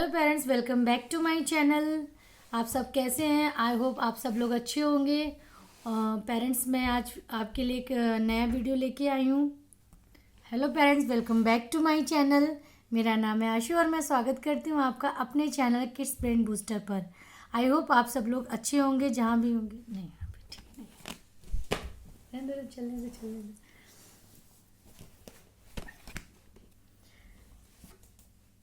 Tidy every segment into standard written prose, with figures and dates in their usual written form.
Hello parents, welcome back to my channel. आप सब कैसे हैं? आई होप आप सब लोग अच्छे होंगे। पेरेंट्स, मैं आज आपके लिए एक नया वीडियो लेके आई हूँ। Hello parents, welcome back to my channel. मेरा नाम है आशु और मैं स्वागत करती हूँ आपका अपने चैनल किड्स ब्रेन बूस्टर पर। आई होप आप सब लोग अच्छे होंगे जहाँ भी होंगे। नहीं, यहाँ पे ठीक नहीं, चलने दो।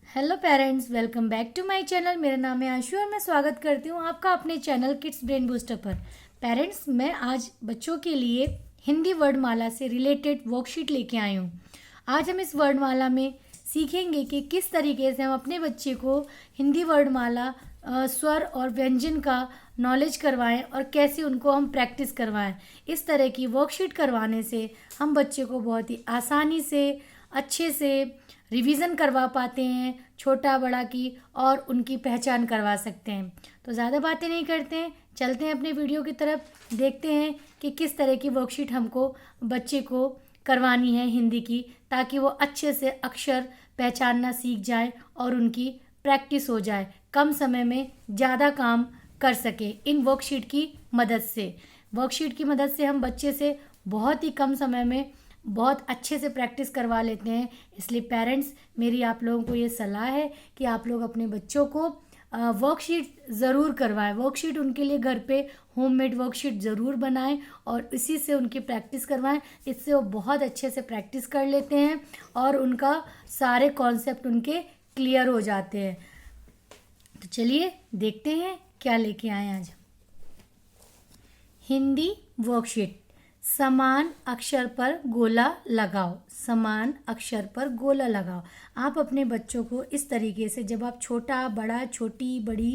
Hello parents, welcome back to my channel. मेरा नाम है आशु और मैं स्वागत करती हूँ आपका अपने चैनल किड्स ब्रेन बूस्टर पर। पेरेंट्स, मैं आज बच्चों के लिए हिंदी वर्णमाला से रिलेटेड वर्कशीट लेके आई हूँ। आज हम इस वर्णमाला में सीखेंगे कि किस तरीके से हम अपने बच्चे को हिंदी वर्णमाला स्वर और व्यंजन का नॉलेज करवाएं और कैसे उनको हम प्रैक्टिस करवाएं। इस तरह की वर्कशीट करवाने से हम बच्चे को बहुत ही आसानी से अच्छे से रिवीजन करवा पाते हैं, छोटा बड़ा की, और उनकी पहचान करवा सकते हैं। तो ज़्यादा बातें नहीं करते हैं, चलते हैं अपने वीडियो की तरफ। देखते हैं कि किस तरह की वर्कशीट हमको बच्चे को करवानी है हिंदी की, ताकि वो अच्छे से अक्षर पहचानना सीख जाए और उनकी प्रैक्टिस हो जाए, कम समय में ज़्यादा काम कर सके इन वर्कशीट की मदद से। वर्कशीट की मदद से हम बच्चे से बहुत ही कम समय में बहुत अच्छे से प्रैक्टिस करवा लेते हैं। इसलिए पेरेंट्स, मेरी आप लोगों को ये सलाह है कि आप लोग अपने बच्चों को वर्कशीट ज़रूर करवाएं। वर्कशीट उनके लिए घर पे होममेड वर्कशीट ज़रूर बनाएं और इसी से उनकी प्रैक्टिस करवाएं। इससे वो बहुत अच्छे से प्रैक्टिस कर लेते हैं और उनका सारे कॉन्सेप्ट उनके क्लियर हो जाते हैं। तो चलिए देखते हैं क्या लेके आए आज। हिंदी वर्कशीट। समान अक्षर पर गोला लगाओ। समान अक्षर पर गोला लगाओ। आप अपने बच्चों को इस तरीके से, जब आप छोटा बड़ा छोटी बड़ी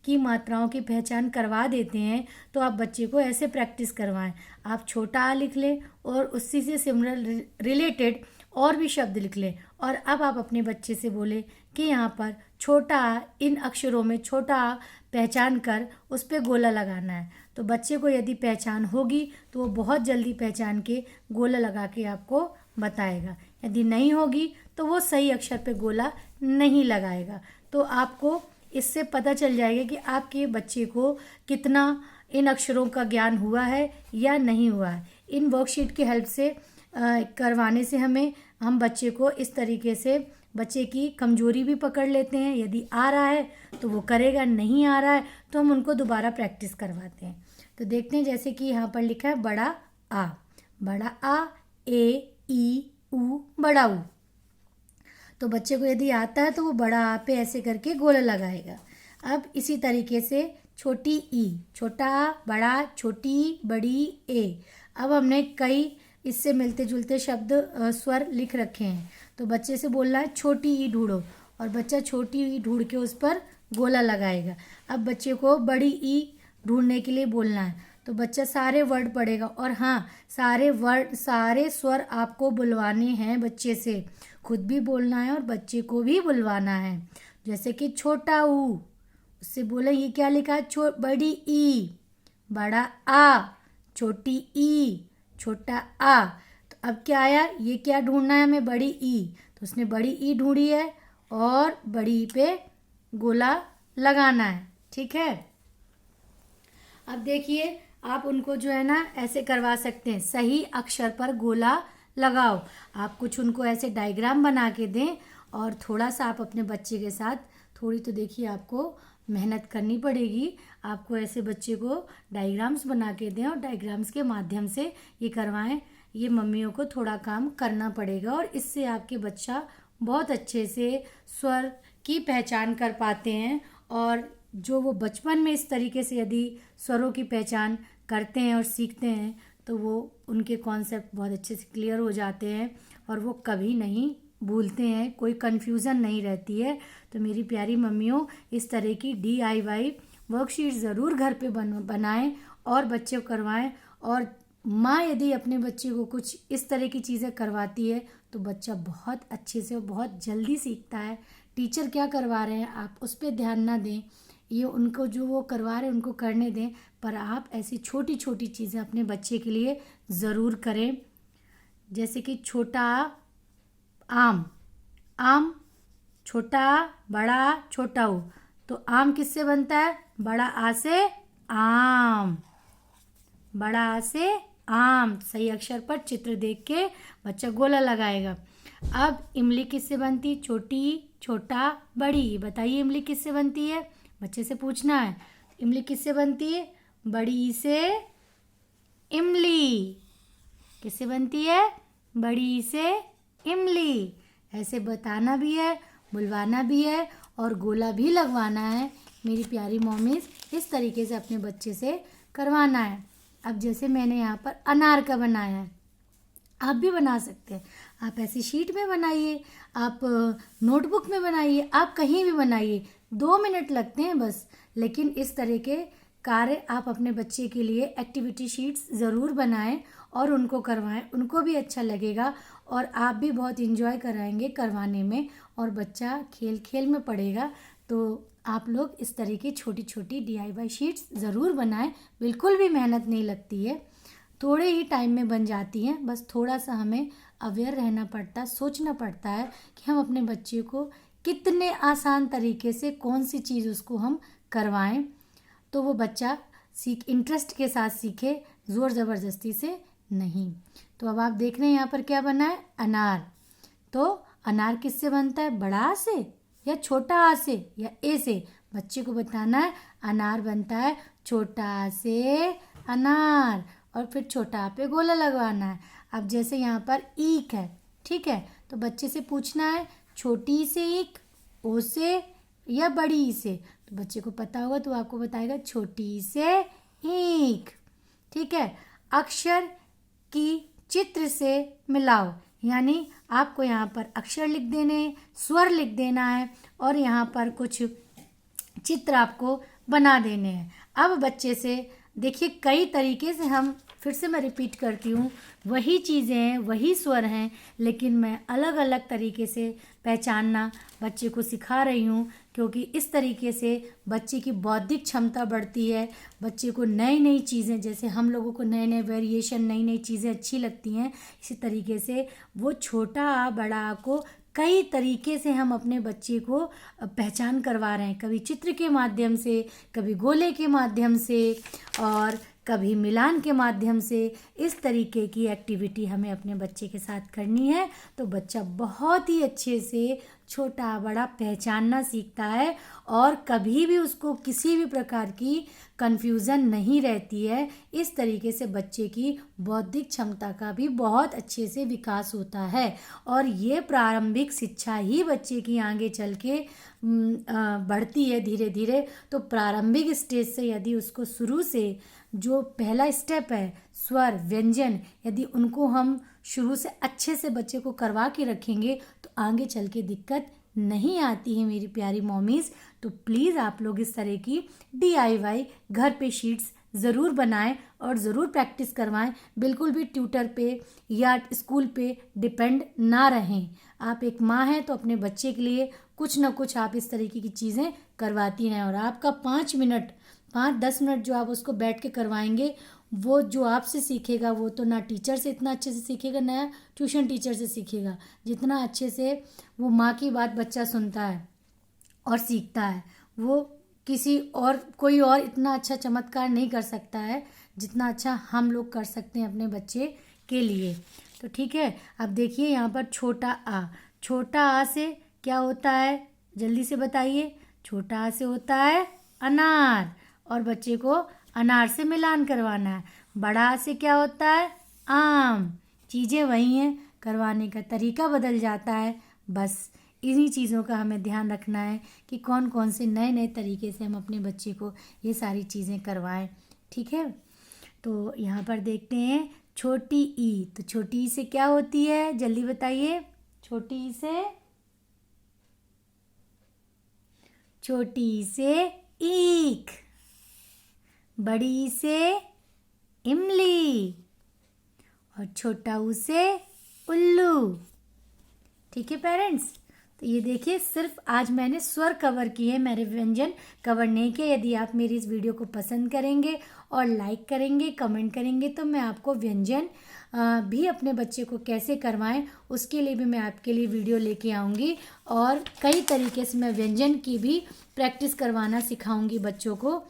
की मात्राओं की पहचान करवा देते हैं, तो आप बच्चे को ऐसे प्रैक्टिस करवाएं। आप छोटा आ लिख लें और उसी से सिमिलर रिलेटेड और भी शब्द लिख लें, और अब आप अपने बच्चे से बोले कि यहाँ पर छोटा आ, इन अक्षरों में छोटा आ पहचान कर उस पर गोला लगाना है। तो बच्चे को यदि पहचान होगी तो वो बहुत जल्दी पहचान के गोला लगा के आपको बताएगा। यदि नहीं होगी तो वो सही अक्षर पे गोला नहीं लगाएगा। तो आपको इससे पता चल जाएगा कि आपके बच्चे को कितना इन अक्षरों का ज्ञान हुआ है या नहीं हुआ है। इन वर्कशीट की हेल्प से करवाने से हम बच्चे को इस तरीके से बच्चे की कमजोरी भी पकड़ लेते हैं। यदि आ रहा है तो वो करेगा, नहीं आ रहा है तो हम उनको दोबारा प्रैक्टिस करवाते हैं। तो देखते हैं, जैसे कि यहाँ पर लिखा है बड़ा आ। बड़ा आ, ए ई ऊ, बड़ा ऊ। तो बच्चे को यदि आता है तो वो बड़ा आ पे ऐसे करके गोला लगाएगा। अब इसी तरीके से छोटी ई, छोटा आ, बड़ा, छोटी, बड़ी, ए। अब हमने कई इससे मिलते जुलते शब्द स्वर लिख रखे हैं। तो बच्चे से बोलना है छोटी ई ढूंढो, और बच्चा छोटी ई ढूंढ के उस पर गोला लगाएगा। अब बच्चे को बड़ी ई ढूंढने के लिए बोलना है, तो बच्चा सारे वर्ड पढ़ेगा। और हाँ, सारे वर्ड, सारे स्वर आपको बुलवाने हैं बच्चे से, खुद भी बोलना है और बच्चे को भी बुलवाना है। जैसे कि छोटा ऊ, उससे बोले ये क्या लिखा है, बड़ी ई, बड़ा आ, छोटी ई, छोटा आ। तो अब क्या आया, ये क्या ढूंढना है हमें, बड़ी ई। तो उसने बड़ी ई ढूंढी है और बड़ी ई पे गोला लगाना है। ठीक है। अब देखिए, आप उनको जो है ना ऐसे करवा सकते हैं, सही अक्षर पर गोला लगाओ। आप कुछ उनको ऐसे डायग्राम बना के दें, और थोड़ा सा आप अपने बच्चे के साथ, थोड़ी तो देखिए आपको मेहनत करनी पड़ेगी। आपको ऐसे बच्चे को डायग्राम्स बना के दें और डायग्राम्स के माध्यम से ये करवाएं। ये मम्मियों को थोड़ा काम करना पड़ेगा, और इससे आपके बच्चा बहुत अच्छे से स्वर की पहचान कर पाते हैं। और जो वो बचपन में इस तरीके से यदि स्वरों की पहचान करते हैं और सीखते हैं, तो वो उनके कॉन्सेप्ट बहुत अच्छे से क्लियर हो जाते हैं और वो कभी नहीं भूलते हैं, कोई कन्फ्यूज़न नहीं रहती है। तो मेरी प्यारी मम्मियों, इस तरह की DIY वर्कशीट ज़रूर घर पे बनाएं और बच्चे को करवाएं। और माँ यदि अपने बच्चे को कुछ इस तरह की चीज़ें करवाती है तो बच्चा बहुत अच्छे से और बहुत जल्दी सीखता है। टीचर क्या करवा रहे हैं आप उस पर ध्यान ना दें, ये उनको जो वो करवा रहे हैं उनको करने दें, पर आप ऐसी छोटी छोटी चीज़ें अपने बच्चे के लिए ज़रूर करें। जैसे कि छोटा आम, आम छोटा बड़ा छोटा ऊ, तो आम किससे बनता है? बड़ा आ से आम, बड़ा आ से आम। सही अक्षर पर चित्र देख के बच्चा गोला लगाएगा। अब इमली किससे बनती? छोटी छोटा बड़ी। बताइए इमली किससे बनती है? बच्चे से पूछना है। इमली किससे बनती है? बड़ी से इमली। किससे बनती है? बड़ी से इमली। ऐसे बताना भी है, बुलवाना भी है और गोला भी लगवाना है मेरी प्यारी मॉमीज। इस तरीके से अपने बच्चे से करवाना है। अब जैसे मैंने यहाँ पर अनार का बनाया है, आप भी बना सकते हैं। आप ऐसी शीट में बनाइए, आप नोटबुक में बनाइए, आप कहीं भी बनाइए, 2 मिनट लगते हैं बस। लेकिन इस तरह के कार्य आप अपने बच्चे के लिए एक्टिविटी शीट्स ज़रूर बनाएं और उनको करवाएं, उनको भी अच्छा लगेगा और आप भी बहुत इंजॉय कराएंगे करवाने में, और बच्चा खेल खेल में पड़ेगा। तो आप लोग इस तरह की छोटी छोटी DIY शीट्स ज़रूर बनाएं। बिल्कुल भी मेहनत नहीं लगती है, थोड़े ही टाइम में बन जाती हैं। बस थोड़ा सा हमें अवेयर रहना पड़ता है, सोचना पड़ता है कि हम अपने बच्चे को कितने आसान तरीके से कौन सी चीज़ उसको हम करवाएं, तो वो बच्चा इंटरेस्ट के साथ सीखे, ज़ोर ज़बरदस्ती से नहीं। तो अब आप देख रहे हैं यहाँ पर क्या बना है? अनार। तो अनार किससे बनता है? बड़ा आ से या छोटा आ से या ए से? बच्चे को बताना है अनार बनता है छोटा आ से अनार, और फिर छोटा आ पे गोला लगवाना है। अब जैसे यहाँ पर ईख है, ठीक है, तो बच्चे से पूछना है छोटी से ईख, ओ से या बड़ी ई से? तो बच्चे को पता होगा तो आपको बताएगा छोटी से ईख। ठीक है। अक्षर की चित्र से मिलाओ, यानी आपको यहाँ पर अक्षर लिख देने, स्वर लिख देना है और यहाँ पर कुछ चित्र आपको बना देने हैं। अब बच्चे से देखिए, कई तरीके से हम, फिर से मैं रिपीट करती हूँ, वही चीज़ें हैं, वही स्वर हैं, लेकिन मैं अलग अलग तरीके से पहचानना बच्चे को सिखा रही हूँ, क्योंकि इस तरीके से बच्चे की बौद्धिक क्षमता बढ़ती है। बच्चे को नई नई चीज़ें, जैसे हम लोगों को नए नए वेरिएशन, नई नई चीज़ें अच्छी लगती हैं, इसी तरीके से वो छोटा आ बड़ा आ को कई तरीके से हम अपने बच्चे को पहचान करवा रहे हैं। कभी चित्र के माध्यम से, कभी गोले के माध्यम से और कभी मिलान के माध्यम से। इस तरीके की एक्टिविटी हमें अपने बच्चे के साथ करनी है, तो बच्चा बहुत ही अच्छे से छोटा बड़ा पहचानना सीखता है और कभी भी उसको किसी भी प्रकार की कंफ्यूजन नहीं रहती है। इस तरीके से बच्चे की बौद्धिक क्षमता का भी बहुत अच्छे से विकास होता है और ये प्रारंभिक शिक्षा ही बच्चे की आगे चल के बढ़ती है धीरे धीरे। तो प्रारंभिक स्टेज से यदि उसको शुरू से जो पहला स्टेप है स्वर व्यंजन, यदि उनको हम शुरू से अच्छे से बच्चे को करवा के रखेंगे तो आगे चल के दिक्कत नहीं आती है मेरी प्यारी मॉमीज़। तो प्लीज़ आप लोग इस तरह की DIY घर पे शीट्स ज़रूर बनाएं और ज़रूर प्रैक्टिस करवाएं। बिल्कुल भी ट्यूटर पे या स्कूल पे डिपेंड ना रहें। आप एक माँ हैं तो अपने बच्चे के लिए कुछ ना कुछ आप इस तरीके की चीज़ें करवाती हैं और आपका 5-10 मिनट जो आप उसको बैठ के करवाएंगे, वो जो आपसे सीखेगा वो तो ना टीचर से इतना अच्छे से सीखेगा, ना ट्यूशन टीचर से सीखेगा। जितना अच्छे से वो माँ की बात बच्चा सुनता है और सीखता है, वो किसी और कोई और इतना अच्छा चमत्कार नहीं कर सकता है जितना अच्छा हम लोग कर सकते हैं अपने बच्चे के लिए। तो ठीक है, अब देखिए यहाँ पर छोटा आ से क्या होता है, जल्दी से बताइए। छोटा आ से होता है अनार और बच्चे को अनार से मिलान करवाना है। बड़ा आ से क्या होता है? आम। चीज़ें वही हैं, करवाने का तरीका बदल जाता है। बस इन्हीं चीज़ों का हमें ध्यान रखना है कि कौन कौन से नए नए तरीके से हम अपने बच्चे को ये सारी चीज़ें करवाएं। ठीक है, तो यहाँ पर देखते हैं छोटी ई। तो छोटी ई से क्या होती है, जल्दी बताइए। छोटी ई से ईख। बड़ी से इमली और छोटा ऊ से उल्लू। ठीक है पेरेंट्स, तो ये देखिए, सिर्फ आज मैंने स्वर कवर किए, मेरे व्यंजन कवर नहीं किए। यदि आप मेरी इस वीडियो को पसंद करेंगे और लाइक करेंगे, कमेंट करेंगे, तो मैं आपको व्यंजन भी अपने बच्चे को कैसे करवाएं उसके लिए भी मैं आपके लिए वीडियो लेके आऊँगी। और कई तरीके से मैं व्यंजन की भी प्रैक्टिस करवाना सिखाऊंगी बच्चों को।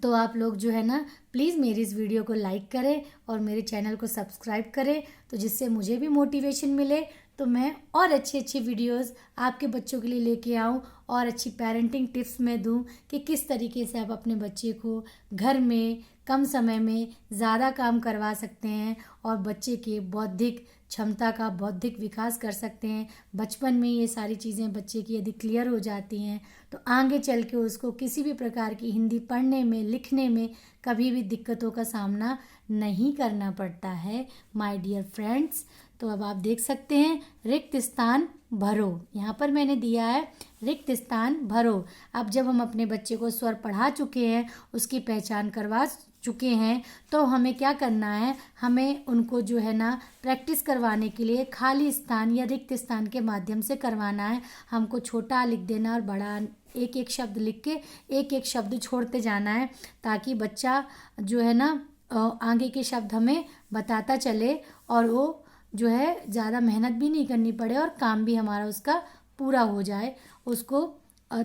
तो आप लोग जो है ना, प्लीज़ मेरी इस वीडियो को लाइक करें और मेरे चैनल को सब्सक्राइब करें, तो जिससे मुझे भी मोटिवेशन मिले, तो मैं और अच्छी अच्छी वीडियोस आपके बच्चों के लिए लेके आऊँ और अच्छी पेरेंटिंग टिप्स मैं दूँ कि किस तरीके से आप अपने बच्चे को घर में कम समय में ज़्यादा काम करवा सकते हैं और बच्चे के बौद्धिक क्षमता का बौद्धिक विकास कर सकते हैं। बचपन में ये सारी चीज़ें बच्चे की यदि क्लियर हो जाती हैं तो आगे चल के उसको किसी भी प्रकार की हिंदी पढ़ने में, लिखने में कभी भी दिक्कतों का सामना नहीं करना पड़ता है माय डियर फ्रेंड्स। तो अब आप देख सकते हैं, रिक्त स्थान भरो, यहाँ पर मैंने दिया है रिक्त स्थान भरो। अब जब हम अपने बच्चे को स्वर पढ़ा चुके हैं, उसकी पहचान करवा चुके हैं, तो हमें क्या करना है, हमें उनको जो है ना प्रैक्टिस करवाने के लिए खाली स्थान या रिक्त स्थान के माध्यम से करवाना है। हमको छोटा लिख देना और बड़ा एक एक शब्द लिख के एक एक शब्द छोड़ते जाना है, ताकि बच्चा जो है ना आगे के शब्द हमें बताता चले और वो जो है ज़्यादा मेहनत भी नहीं करनी पड़े और काम भी हमारा उसका पूरा हो जाए, उसको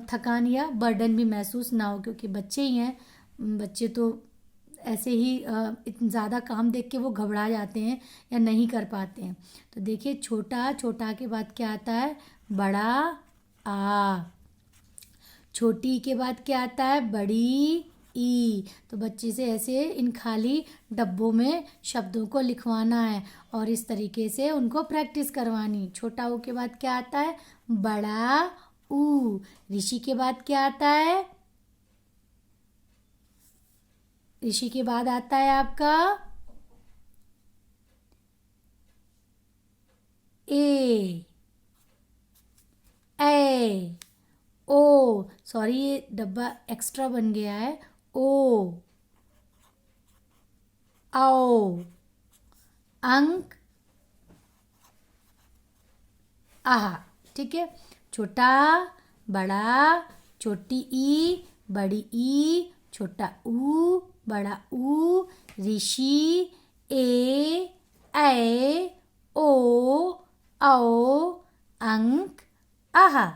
थकान या बर्डन भी महसूस ना हो। क्योंकि बच्चे ही हैं, बच्चे तो ऐसे ही इतना ज़्यादा काम देख के वो घबरा जाते हैं या नहीं कर पाते हैं। तो देखिए, छोटा, छोटा के बाद क्या आता है, बड़ा आ। छोटी के बाद क्या आता है, बड़ी ई। तो बच्चे से ऐसे इन खाली डब्बों में शब्दों को लिखवाना है और इस तरीके से उनको प्रैक्टिस करवानी। छोटा ऊ के बाद क्या आता है, बड़ा ऊ। ऋषि के बाद क्या आता है, ऋषि के बाद आता है आपका ए ओ। सॉरी, ये डब्बा एक्स्ट्रा बन गया है। ओ आओ। अंक आहा। ठीक है, छोटा, बड़ा, छोटी ई, बड़ी ई, छोटा ऊ, बड़ा ऊ, ऋषि, ए ओ आओ, अंक आहा।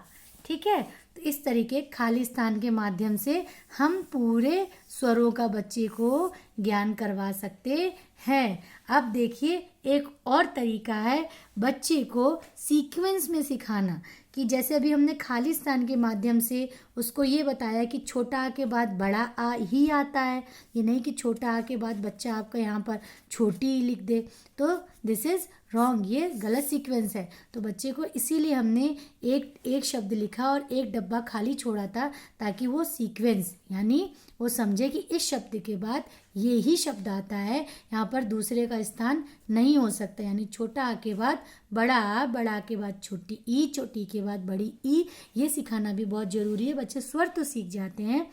ठीक है, तो इस तरीके खाली स्थान के माध्यम से हम पूरे स्वरों का बच्चे को ज्ञान करवा सकते हैं। अब देखिए, एक और तरीका है बच्चे को सीक्वेंस में सिखाना, कि जैसे अभी हमने खाली स्थान के माध्यम से उसको ये बताया कि छोटा आ के बाद बड़ा आ ही आता है, ये नहीं कि छोटा आ के बाद बच्चा आपका यहाँ पर छोटी लिख दे, तो दिस इज़ रॉन्ग, ये गलत सीक्वेंस है। तो बच्चे को इसीलिए हमने एक एक शब्द लिखा और एक डब्बा खाली छोड़ा था, ताकि वो सीक्वेंस यानी वो समझे कि इस शब्द के बाद ये ही शब्द आता है, यहाँ पर दूसरे का स्थान नहीं हो सकता। यानी छोटा आ के बाद बड़ा आ, बड़ा आ के बाद छोटी ई, छोटी के बाद बड़ी ई। ये सिखाना भी बहुत ज़रूरी है। बच्चे स्वर तो सीख जाते हैं,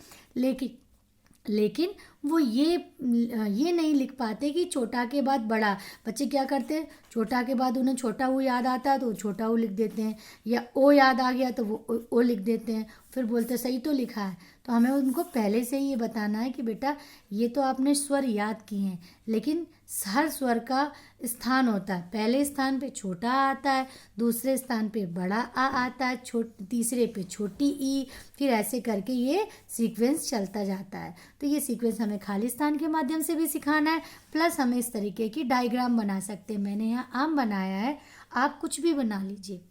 लेकिन वो ये नहीं लिख पाते कि छोटा के बाद बड़ा। बच्चे क्या करते हैं, छोटा के बाद उन्हें छोटा ऊ याद आता है तो छोटा ऊ लिख देते हैं, या ओ याद आ गया तो वो ओ लिख देते हैं, फिर बोलते हैं सही तो लिखा है। तो हमें उनको पहले से ही ये बताना है कि बेटा ये तो आपने स्वर याद किए हैं, लेकिन हर स्वर का स्थान होता है। पहले स्थान पे छोटा आ आता है, दूसरे स्थान पे बड़ा आ आता है, तीसरे पे छोटी ई, फिर ऐसे करके ये सीक्वेंस चलता जाता है। तो ये सीक्वेंस हमें खाली स्थान के माध्यम से भी सिखाना है, प्लस हमें इस तरीके की डायग्राम बना सकते हैं। मैंने यहाँ आम बनाया है, आप कुछ भी बना लीजिए।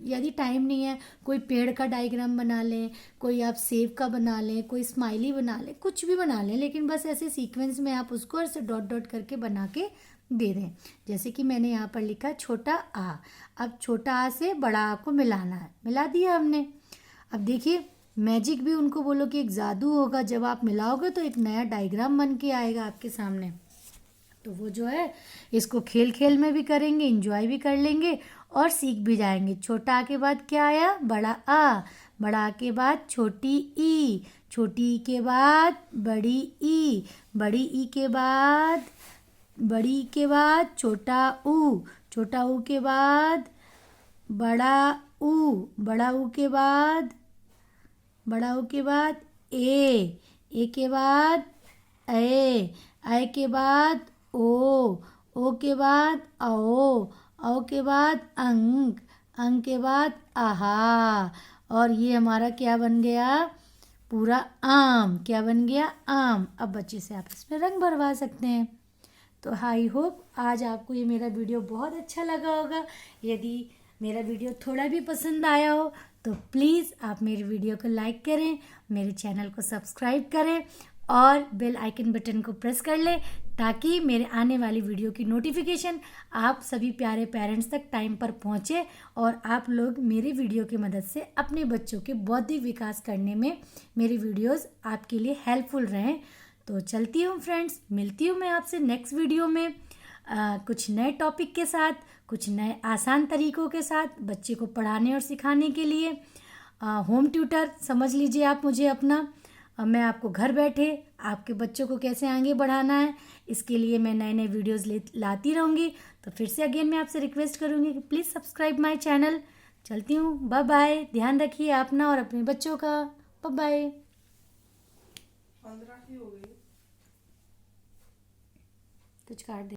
यदि टाइम नहीं है, कोई पेड़ का डायग्राम बना लें, कोई आप सेब का बना लें, कोई स्माइली बना लें, कुछ भी बना लें, लेकिन बस ऐसे सीक्वेंस में आप उसको ऐसे डॉट डॉट करके बना के दे दें। जैसे कि मैंने यहाँ पर लिखा छोटा आ। अब छोटा आ से बड़ा आ को मिलाना है, मिला दिया हमने। अब देखिए, मैजिक भी उनको बोलो कि एक जादू होगा, जब आप मिलाओगे तो एक नया डायग्राम बन के आएगा आपके सामने। तो वो जो है इसको खेल खेल में भी करेंगे, इंजॉय भी कर लेंगे और सीख भी जाएंगे। छोटा आ के बाद क्या आया, बड़ा आ। बड़ा आ के बाद छोटी ई, छोटी ई के बाद बड़ी ई, बड़ी ई के बाद बड़ी ई के बाद छोटा ऊ, छोटा ऊ के बाद बड़ा ऊ, बड़ा ऊ के बाद ए के बाद ऐ के बाद ओ के बाद औ के बाद अंक के बाद आहा। और ये हमारा क्या बन गया, पूरा आम। क्या बन गया, आम। अब बच्चे से आप इसमें रंग भरवा सकते हैं। तो आई होप आज आपको ये मेरा वीडियो बहुत अच्छा लगा होगा। यदि मेरा वीडियो थोड़ा भी पसंद आया हो तो प्लीज़ आप मेरे वीडियो को लाइक करें, मेरे चैनल को सब्सक्राइब करें और बेल आइकन बटन को प्रेस कर लें ताकि मेरे आने वाली वीडियो की नोटिफिकेशन आप सभी प्यारे पेरेंट्स तक टाइम पर पहुंचे और आप लोग मेरी वीडियो की मदद से अपने बच्चों के बौद्धिक विकास करने में मेरी वीडियोस आपके लिए हेल्पफुल रहें। तो चलती हूँ फ्रेंड्स, मिलती हूँ मैं आपसे नेक्स्ट वीडियो में कुछ नए टॉपिक के साथ, कुछ नए आसान तरीकों के साथ बच्चे को पढ़ाने और सिखाने के लिए। होम ट्यूटर समझ लीजिए आप मुझे अपना। मैं आपको घर बैठे आपके बच्चों को कैसे आगे बढ़ाना है इसके लिए मैं नए नए वीडियोस लाती रहूँगी। तो फिर से अगेन मैं आपसे रिक्वेस्ट करूँगी कि प्लीज़ सब्सक्राइब माय चैनल। चलती हूँ, बाय बाय। ध्यान रखिए अपना और अपने बच्चों का। Bye bye. 15 की हो गई, कुछ काट दे।